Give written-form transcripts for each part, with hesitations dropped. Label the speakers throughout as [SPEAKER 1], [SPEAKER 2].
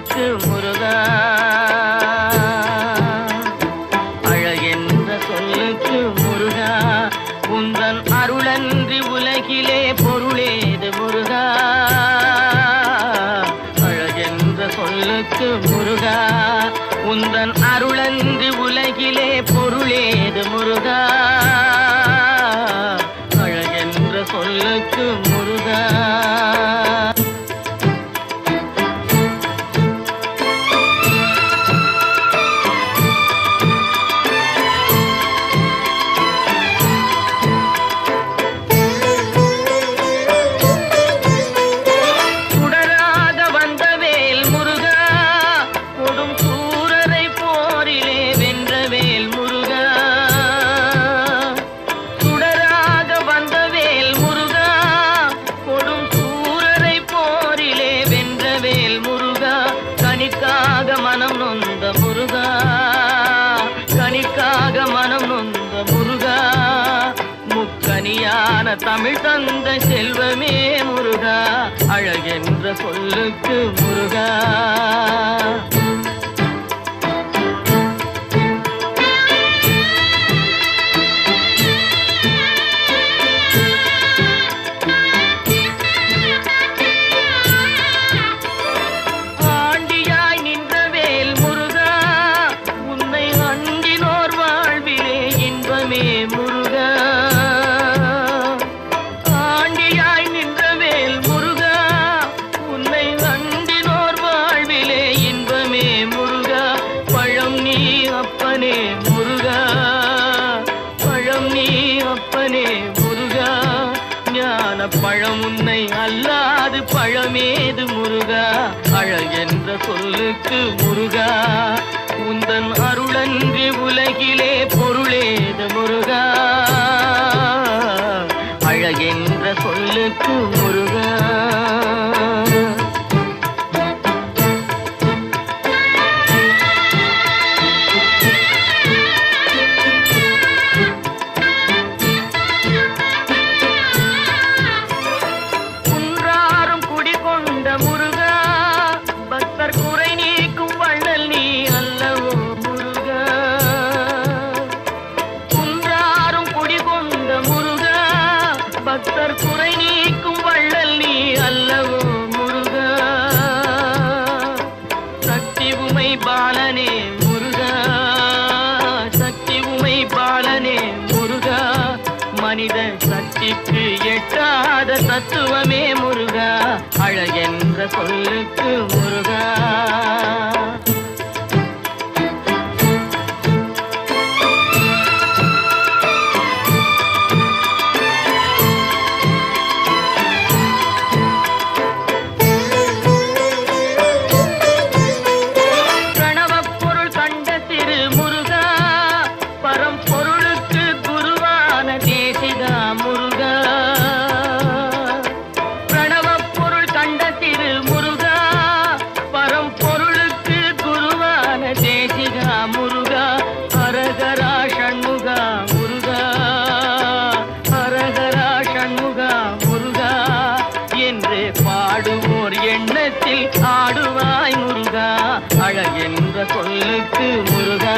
[SPEAKER 1] சொல்லுக்கு முருகா, அழகென்ற சொல்லுக்கு முருகா, உந்தன் அருளன்றி உலகிலே பொருளேது முருகா. அழகென்ற சொல்லுக்கு முருகா, உந்தன் அருளன்றி உலகிலே பொருளேது முருகா. அழகென்ற சொல்லுக்கு முருகா. கனிக்காக மனம் நொந்த முருகா, கனிக்காக மனம் நொந்த முருகா, முக்கனியான தமிழ் தந்த செல்வமே முருகா. அழகென்ற சொல்லுக்கு முருகா. முருகா, ஆண்டியாய் நின்றவேல் முருகா, உன்னை அண்டினோர் வாழ்விலே இன்பமே முருகா. பழம் நீ அப்பனே முருகா, பழம் நீ அப்பனே முருகா, ஞான பழம் உன்னை அல்லாது பழமேது முருகா. அழகென்ற சொல்லுக்கு முருகா, உந்தன் அருளன்றி உலகிலே பொருளேது முருகா. அழகென்ற சொல்லுக்கு முருகா. குன்றாரும் குடிகொண்ட முருகா, பக்தர் குறை நீக்கும் வள்ளல் நீ அல்லவோ முருகா. குன்றாரும் குடிகொண்ட முருகா, பக்தர் குறை நீக்கும் வள்ளல் நீ அல்லவோ முருகா. சக்தி உமை பாலனே முருகா, சக்தி உமை பாலனே முருகா, மனித சக்திக்கு எட்டாத தத்துவமே முருகா. அழகென்ற சொல்லுக்கு முருகா. பாடுவோர் எண்ணத்தில் ஆடுவாய் முருகா. அழகென்ற சொல்லுக்கு முருகா.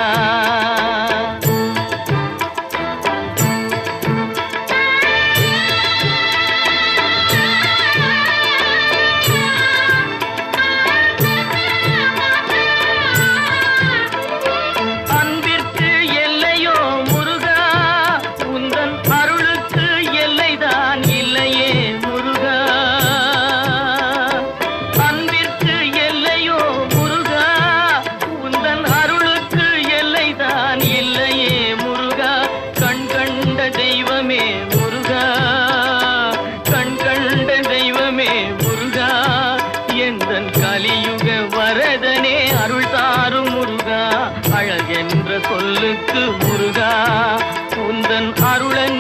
[SPEAKER 1] அன்பிற்கு எல்லையோ முருகா, உந்தன் அருளுக்கு எல்லைதான் இல்லையே முருகா. தெய்வமே முருகா, கண் கண்ட தெய்வமே முருகா, எந்தன் கலியுக வரதனே அருள் தாரும் முருகா. அழகென்ற சொல்லுக்கு முருகா, உந்தன் அருளன்